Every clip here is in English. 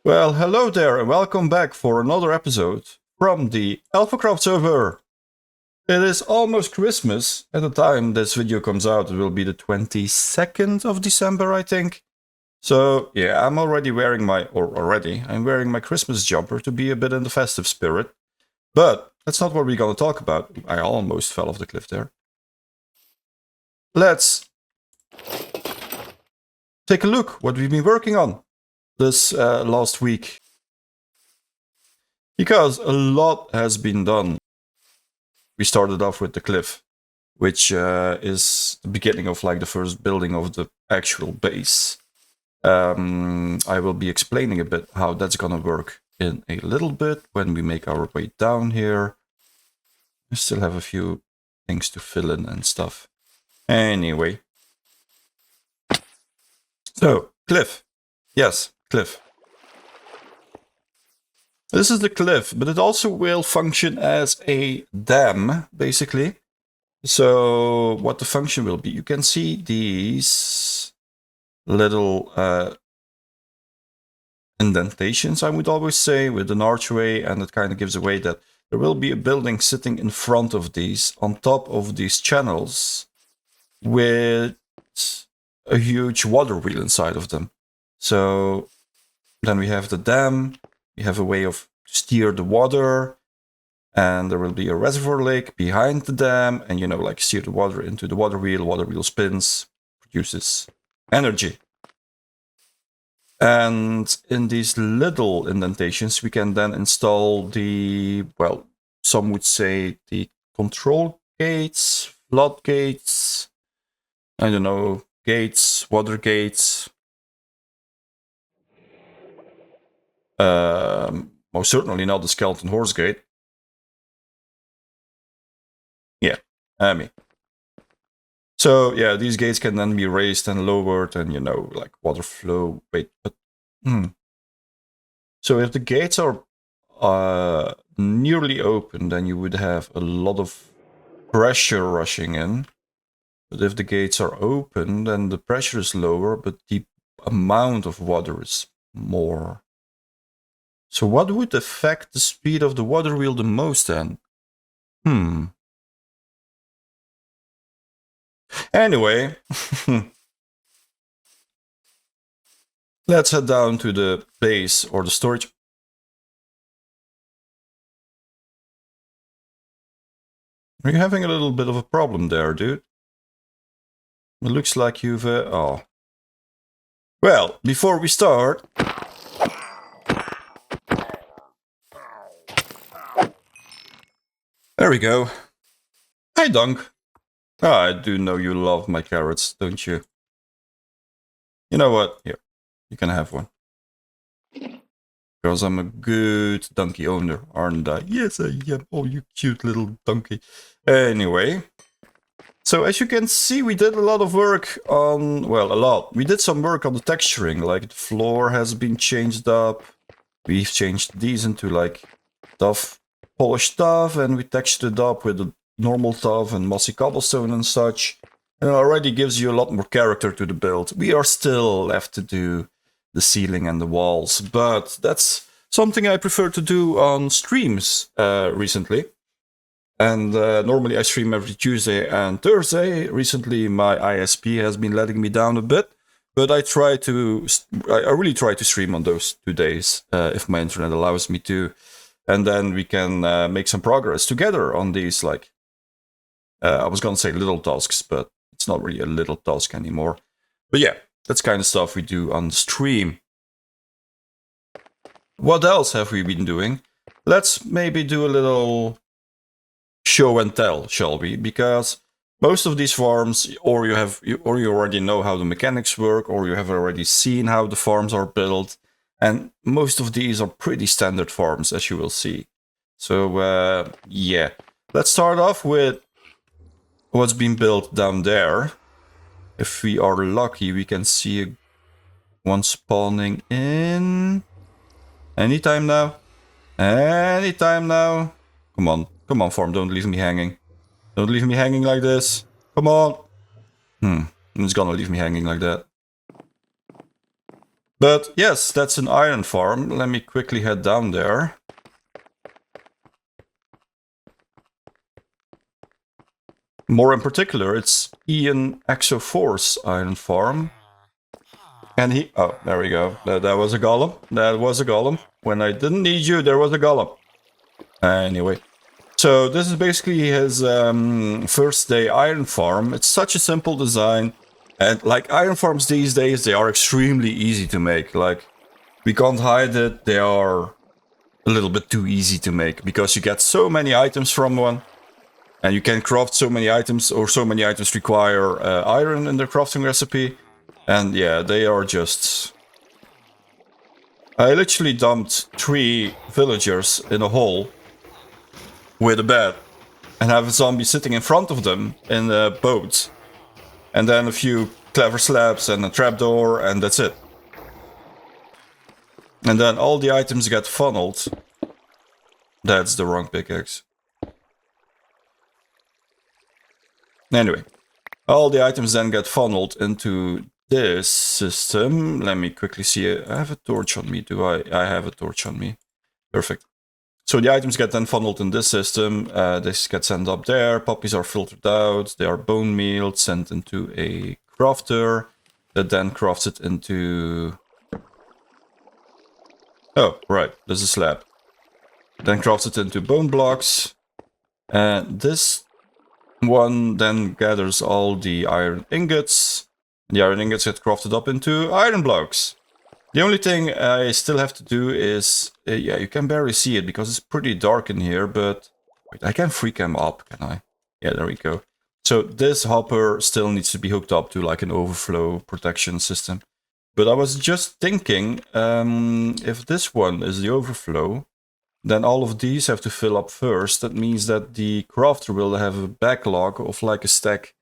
Well, hello there and welcome back for another episode from the Alphacraft server. It is almost Christmas. At the time this video comes out, it will be the 22nd of December, I think. So, yeah, I'm wearing my Christmas jumper to be a bit in the festive spirit. But that's not what we're going to talk about. I almost fell off the cliff there. Let's take a look what we've been working on this last week. Because a lot has been done. We started off with the cliff, which is the beginning of like the first building of the actual base. I will be explaining a bit how that's gonna work in a little bit when we make our way down here. I still have a few things to fill in and stuff. Anyway. So, cliff. Yes, cliff. This is the cliff, but it also will function as a dam, basically. So what the function will be, you can see these little indentations, I would always say, with an archway, and it kind of gives away that there will be a building sitting in front of these, on top of these channels, with a huge water wheel inside of them. So then we have the dam. We have a way of steer the water, and there will be a reservoir lake behind the dam, and like steer the water into the water wheel spins, produces energy. And in these little indentations, we can then install the, well, some would say the control gates, floodgates, I don't know, gates, water gates. Most certainly not the skeleton horse gate. Yeah, So yeah, these gates can then be raised and lowered, and like water flow. So if the gates are nearly open, then you would have a lot of pressure rushing in. But if the gates are open, then the pressure is lower, but the amount of water is more. So what would affect the speed of the water wheel the most then? Anyway, let's head down to the base or the storage. Are you having a little bit of a problem there, dude? It looks like you've... oh. Well, before we start... There we go. Hi, Dunk. I do know you love my carrots, don't you? You know what? Here, you can have one. Because I'm a good donkey owner, aren't I? Yes, I am. Oh, you cute little donkey. Anyway. So as you can see, we did a lot of work on... Well, a lot. We did some work on the texturing. Like, the floor has been changed up. We've changed these into, like, tough polished stuff. And we textured it up with a normal tuff and mossy cobblestone and such, and it already gives you a lot more character to the build. We are still left to do the ceiling and the walls, but that's something I prefer to do on streams recently. And normally I stream every Tuesday and Thursday. Recently my ISP has been letting me down a bit, but I really try to stream on those 2 days if my internet allows me to. And then we can make some progress together on these, like, I was going to say little tasks, but it's not really a little task anymore. But yeah, that's kind of stuff we do on stream. What else have we been doing? Let's maybe do a little show and tell, shall we? Because most of these farms, or you already know how the mechanics work, or you have already seen how the farms are built. And most of these are pretty standard farms, as you will see. So, yeah. Let's start off with what's been built down there. If we are lucky, we can see one spawning in anytime now. Anytime now. Come on, farm, don't leave me hanging. Don't leave me hanging like this. Come on. It's gonna leave me hanging like that. But yes, that's an iron farm. Let me quickly head down there. More in particular, it's Ian Exo4's iron farm. And he... Oh, there we go. That was a golem. That was a golem. When I didn't need you, there was a golem. Anyway. So this is basically his first day iron farm. It's such a simple design. And like iron farms these days, they are extremely easy to make. Like, we can't hide it. They are a little bit too easy to make. Because you get so many items from one. And you can craft so many items, or so many items require iron in their crafting recipe. And yeah, they are just... I literally dumped 3 villagers in a hole with a bed. And have a zombie sitting in front of them in a boat. And then a few clever slabs and a trapdoor, and that's it. And then all the items get funneled. That's the wrong pickaxe. Anyway, all the items then get funneled into this system. Let me quickly see. I have a torch on me. Do I? I have a torch on me. Perfect. So the items get then funneled in this system. This gets sent up there. Poppies are filtered out. They are bone mealed, sent into a crafter that then crafts it into... Oh, right. There's a slab. Then crafts it into bone blocks. And this one then gathers all the iron ingots. The iron ingots get crafted up into iron blocks. The only thing I still have to do is... yeah, you can barely see it because it's pretty dark in here, but... Wait, I can free cam up, can I? Yeah, there we go. So this hopper still needs to be hooked up to like an overflow protection system. But I was just thinking, if this one is the overflow, then all of these have to fill up first. That means that the crafter will have a backlog of like a stack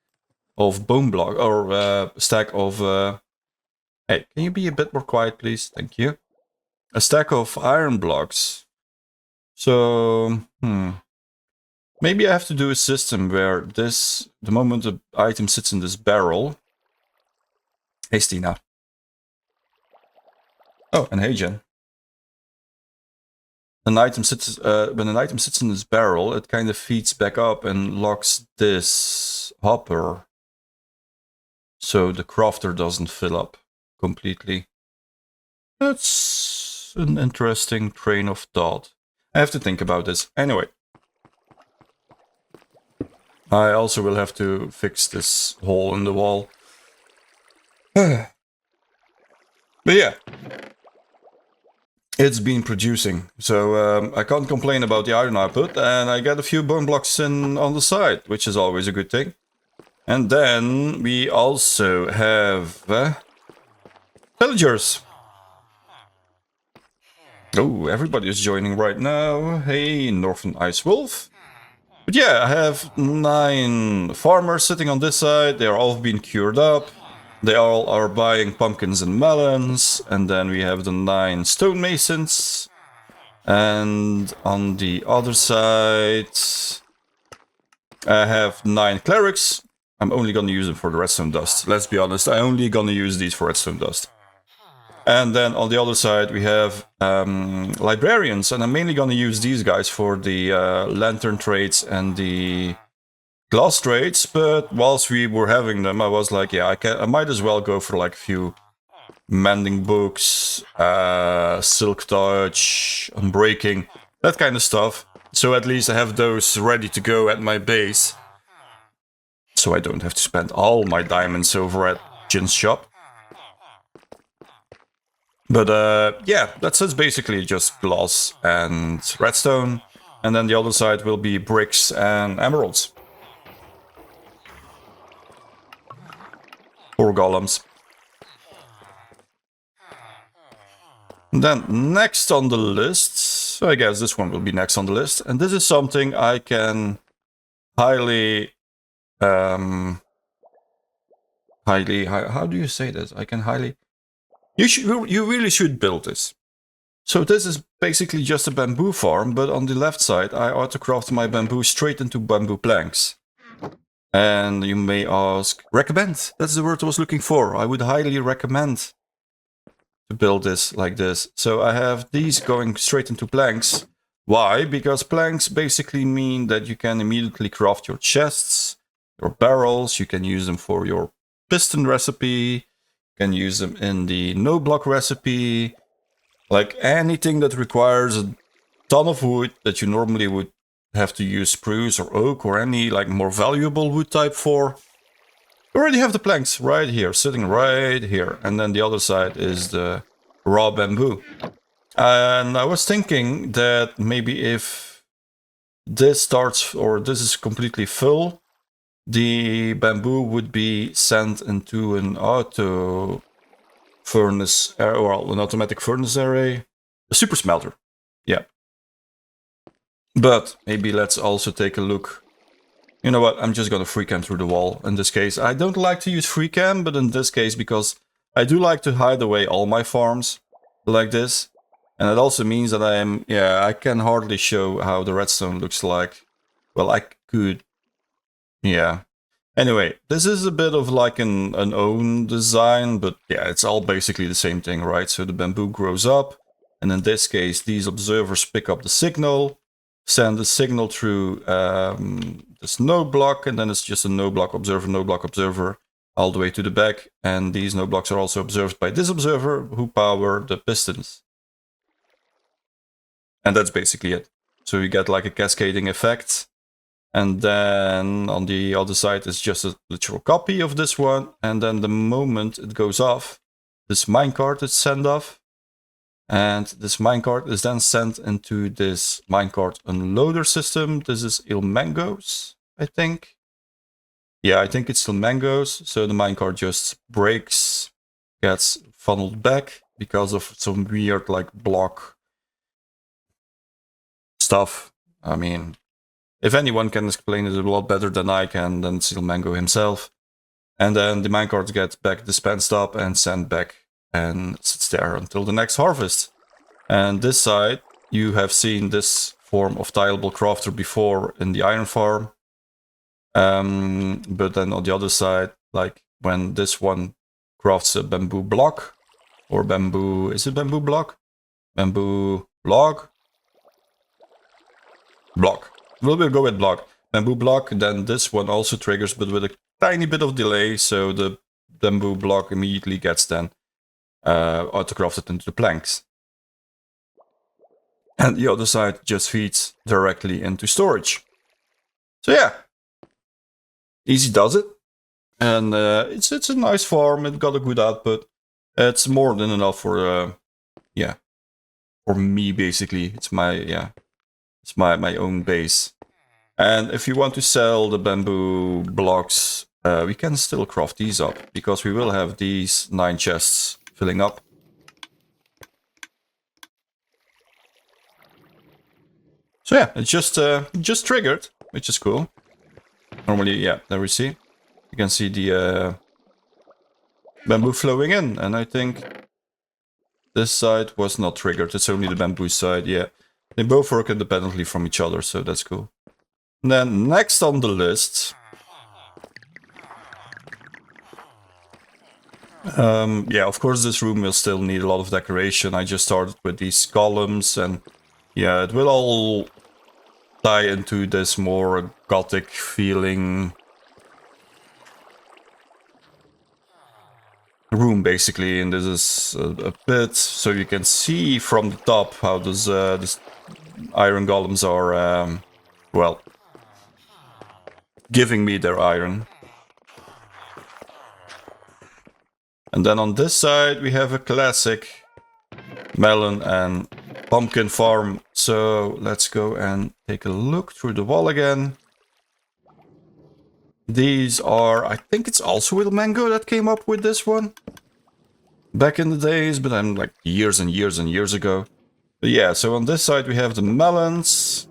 of bone block, or a stack of... Hey, can you be a bit more quiet, please? Thank you. A stack of iron blocks. So, maybe I have to do a system where this, the moment the item sits in this barrel... Hey, Stina. Oh, and hey, Jen. When an item sits in this barrel, it kind of feeds back up and locks this hopper. So the crafter doesn't fill up completely. That's an interesting train of thought. I have to think about this. Anyway. I also will have to fix this hole in the wall. But yeah. It's been producing, so I can't complain about the iron output, and I get a few bone blocks in on the side, which is always a good thing. And then we also have villagers. Oh, everybody is joining right now. Hey, Northern Ice Wolf. But yeah, I have 9 farmers sitting on this side. They are all being cured up. They all are buying pumpkins and melons. And then we have the 9 stonemasons. And on the other side, I have 9 clerics. I'm only gonna use them for the redstone dust. Let's be honest, I'm only gonna use these for redstone dust. And then on the other side we have librarians, and I'm mainly gonna use these guys for the lantern trades and the glass trades. But whilst we were having them, I was like, yeah, I might as well go for like a few mending books, silk touch, unbreaking, that kind of stuff. So at least I have those ready to go at my base. So I don't have to spend all my diamonds over at Jin's shop. But yeah, that's basically just glass and redstone. And then the other side will be bricks and emeralds. Or golems. And then next on the list, I guess this one will be next on the list. And this is something I can highly... how do you say this? I can highly... You really should build this. So this is basically just a bamboo farm, but on the left side I autocraft my bamboo straight into bamboo planks. And you may ask, recommend, that's the word I was looking for. I would highly recommend to build this like this. So I have these going straight into planks. Why? Because planks basically mean that you can immediately craft your chests, your barrels. You can use them for your piston recipe. You can use them in the no block recipe. Like anything that requires a ton of wood that you normally would have to use spruce or oak or any like more valuable wood type for. You already have the planks right here, sitting right here. And then the other side is the raw bamboo. And I was thinking that maybe if this starts, or this is completely full, the bamboo would be sent into an auto furnace, or an automatic furnace array. A super smelter. Yeah. But maybe let's also take a look. You know what, I'm just gonna free cam through the wall in this case. I don't like to use free cam, but in this case, because I do like to hide away all my farms like this. And it also means that I can hardly show how the redstone looks like. Well, I could, yeah. Anyway, this is a bit of like an own design, but yeah, it's all basically the same thing, right? So the bamboo grows up, and in this case, these observers pick up the signal, send the signal through this node block, and then it's just a node block observer, all the way to the back. And these node blocks are also observed by this observer, who power the pistons. And that's basically it. So you get like a cascading effect. And then on the other side is just a literal copy of this one. And then the moment it goes off, this minecart is sent off. And this minecart is then sent into this minecart unloader system. This is Ilmango's, I think. Yeah, I think it's Ilmango's. So the minecart just breaks, gets funneled back because of some weird like block stuff. I mean, if anyone can explain it a lot better than I can, then it's Ilmango himself. And then the minecart gets back dispensed up and sent back and sits there until the next harvest. And this side, you have seen this form of tileable crafter before in the iron farm. But then on the other side, like when this one crafts a bamboo block, or bamboo, is it bamboo block? Bamboo log? Block. We'll go with block. Bamboo block, then this one also triggers, but with a tiny bit of delay, so the bamboo block immediately gets then auto-crafted into the planks. And the other side just feeds directly into storage. So yeah, easy does it. And it's a nice farm, it got a good output. It's more than enough for, for me basically. It's my own base. And if you want to sell the bamboo blocks, we can still craft these up, because we will have these 9 chests filling up. So yeah, it's just triggered, which is cool. Normally, yeah, there we see. You can see the bamboo flowing in, and I think this side was not triggered. It's only the bamboo side, yeah. They both work independently from each other, so that's cool. And then next on the list, yeah, of course this room will still need a lot of decoration. I just started with these columns, and yeah, it will all tie into this more gothic feeling room basically. And this is a pit, so you can see from the top how this iron golems are, well, giving me their iron. And then on this side we have a classic melon and pumpkin farm. So let's go and take a look through the wall again. These are, I think it's also Ilmango that came up with this one back in the days, but I'm like years and years and years ago. But yeah, so on this side we have the melons,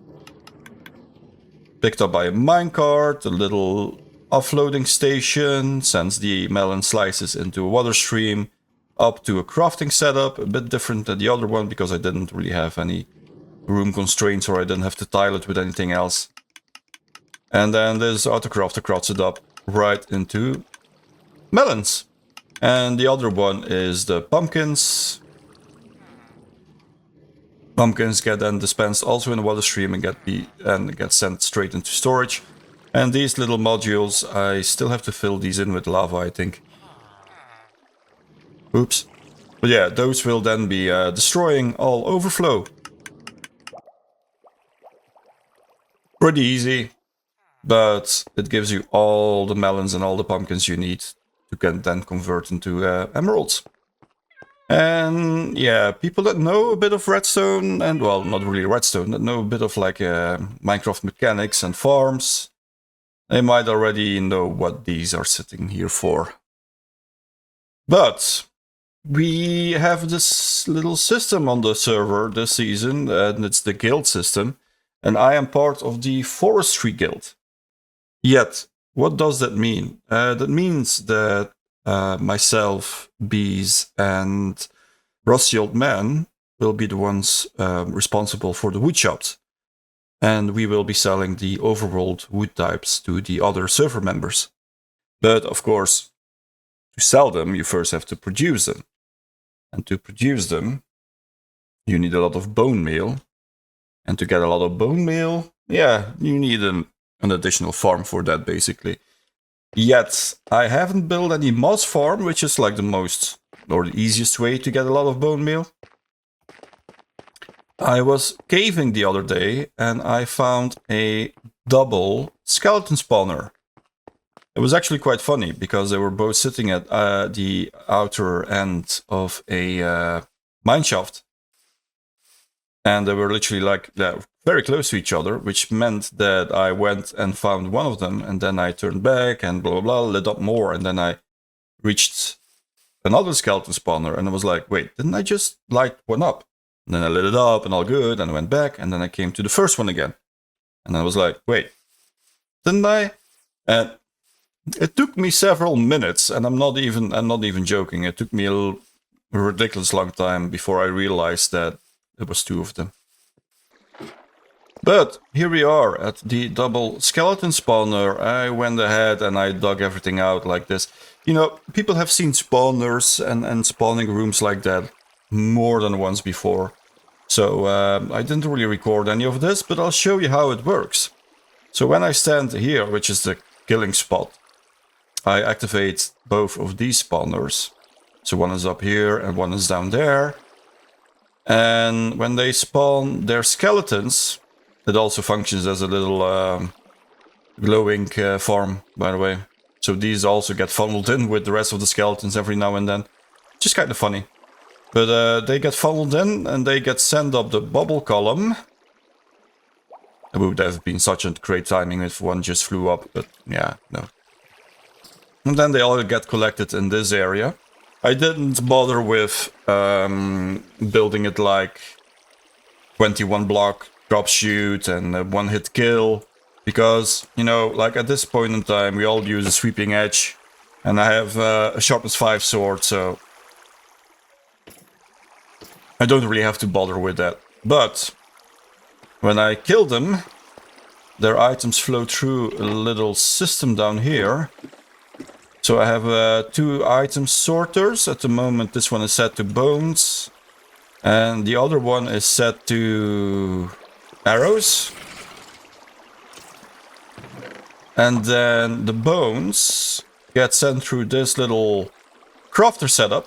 picked up by a minecart, a little offloading station, sends the melon slices into a water stream, up to a crafting setup, a bit different than the other one because I didn't really have any room constraints, or I didn't have to tile it with anything else. And then this autocrafter crafts it up right into melons. And the other one is the pumpkins, Pumpkins get then dispensed also in the water stream and get sent straight into storage. And these little modules, I still have to fill these in with lava, I think. Oops. But yeah, those will then be destroying all overflow. Pretty easy, but it gives you all the melons and all the pumpkins you need to then convert into emeralds. And yeah, people that know a bit of redstone, and well, not really redstone, that know a bit of like Minecraft mechanics and farms, they might already know what these are sitting here for. But we have this little system on the server this season, and it's the guild system, and I am part of the Forestry Guild. Yet, what does that mean? That means that myself, Bees, and Rusty Old Man will be the ones responsible for the wood shops. And we will be selling the overworld wood types to the other server members. But of course, to sell them, you first have to produce them. And to produce them, you need a lot of bone meal. And to get a lot of bone meal, yeah, you need an additional farm for that, basically. Yet, I haven't built any moss farm, which is like the most, or the easiest way to get a lot of bone meal. I was caving the other day, and I found a double skeleton spawner. It was actually quite funny, because they were both sitting at the outer end of a mine shaft. And they were literally like very close to each other, which meant that I went and found one of them, and then I turned back and blah, blah, blah, lit up more, and then I reached another skeleton spawner, and I was like, wait, didn't I just light one up? And then I lit it up, and all good, and I went back, and then I came to the first one again. And I was like, wait, didn't I? And it took me several minutes, and I'm not even joking, it took me a ridiculous long time before I realized that it was two of them. But here we are at the double skeleton spawner. I went ahead and I dug everything out like this. You know, people have seen spawners and spawning rooms like that more than once before. So I didn't really record any of this, but I'll show you how it works. So when I stand here, which is the killing spot, I activate both of these spawners. So one is up here and one is down there. And when they spawn their skeletons, it also functions as a little glowing farm, by the way. So these also get funneled in with the rest of the skeletons every now and then. Just kind of funny. But they get funneled in and they get sent up the bubble column. It would have been such a great timing if one just flew up, but yeah, no. And then they all get collected in this area. I didn't bother with building it like 21 block drop shoot and a one hit kill, because, you know, like at this point in time we all use a sweeping edge, and I have a sharpness 5 sword, so I don't really have to bother with that. But when I kill them, their items flow through a little system down here. So I have 2 item sorters. At the moment this one is set to bones, and the other one is set to arrows. And then the bones get sent through this little crafter setup.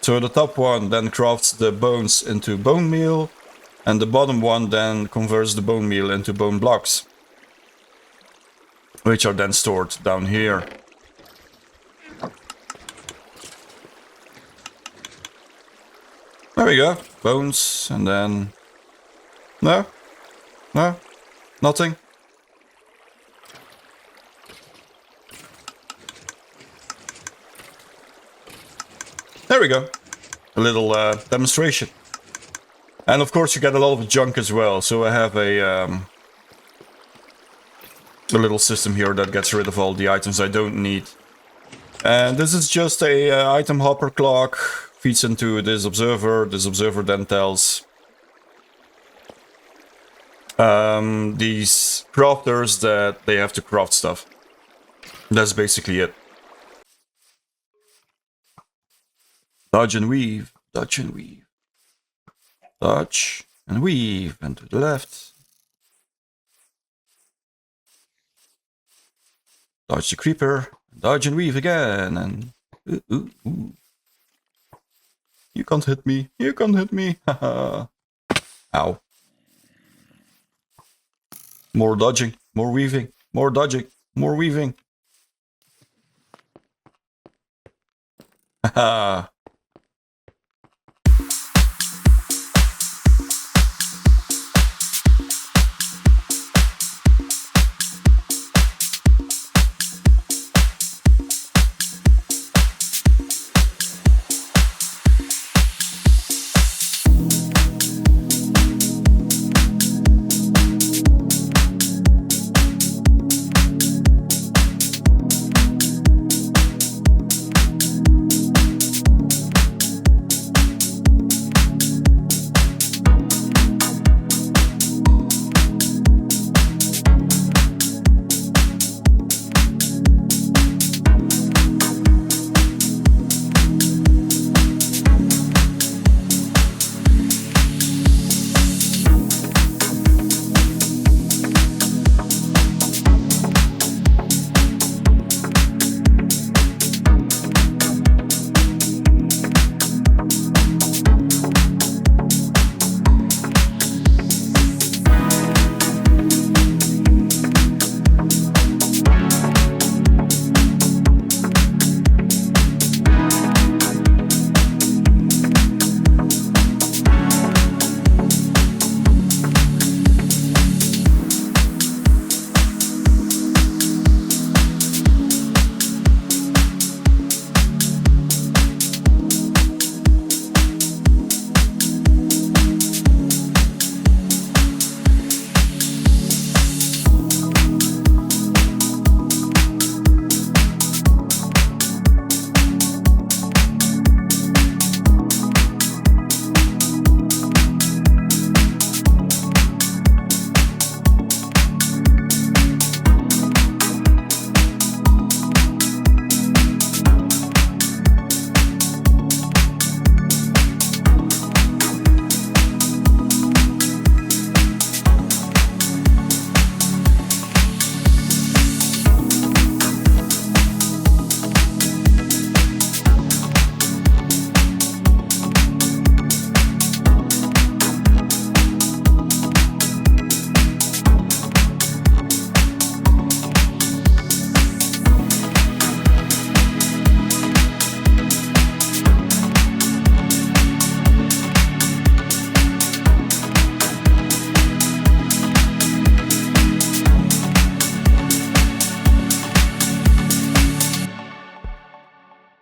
So the top one then crafts the bones into bone meal, and the bottom one then converts the bone meal into bone blocks, which are then stored down here. There we go. Bones, and then... No? No? Nothing? There we go. A little demonstration. And of course you get a lot of junk as well, so I have a little system here that gets rid of all the items I don't need. And this is just a item hopper clock. Feeds into this observer. This observer then tells these crafters that they have to craft stuff. That's basically it. Dodge and weave, dodge and weave. Dodge And weave, and to the left. Dodge the creeper, dodge and weave again, and... Ooh. You can't hit me, you can't hit me, haha. Ow. More dodging, more weaving, more dodging, more weaving. Haha.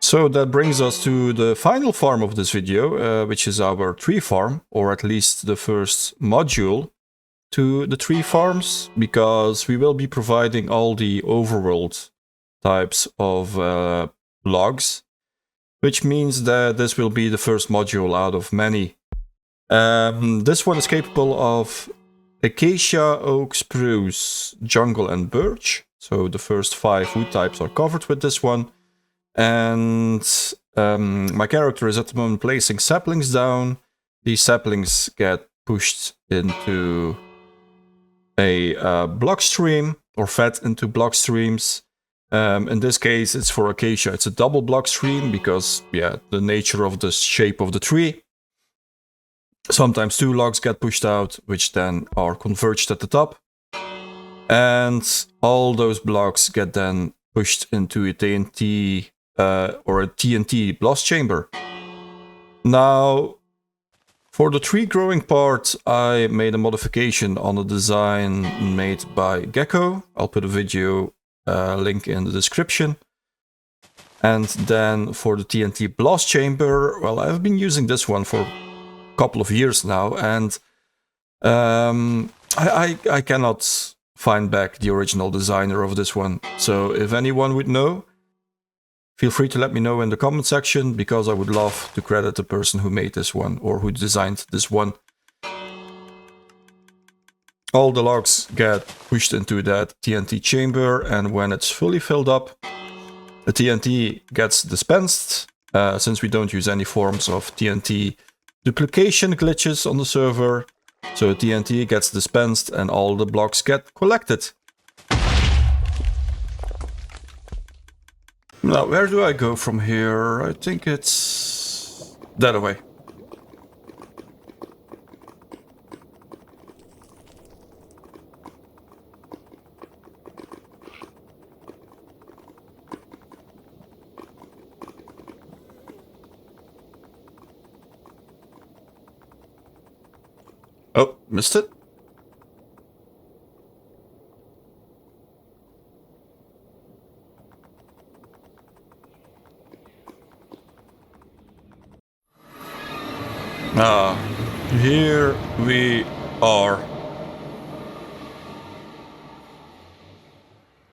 So that brings us to the final farm of this video, which is our tree farm, or at least the first module to the tree farms, because we will be providing all the overworld types of logs, which means that this will be the first module out of many. This one is capable of acacia, oak, spruce, jungle and birch. So the first 5 wood types are covered with this one. And my character is at the moment placing saplings down. These saplings get pushed into a block stream, or fed into block streams. In this case, it's for acacia. It's a double block stream because, yeah, the nature of the shape of the tree. Sometimes 2 logs get pushed out, which then are converged at the top. And all those blocks get then pushed into a TNT or a TNT blast chamber. Now, for the tree growing part, I made a modification on a design made by Gecko. I'll put a video link in the description. And then for the TNT blast chamber, well, I've been using this one for a couple of years now, and I cannot find back the original designer of this one. So if anyone would know, feel free to let me know in the comment section, because I would love to credit the person who made this one or who designed this one. All the logs get pushed into that TNT chamber, and when it's fully filled up, the TNT gets dispensed. Since we don't use any forms of TNT duplication glitches on the server, So TNT gets dispensed and all the blocks get collected. Now, where do I go from here? I think it's that way. Oh, missed it. Ah, here we are.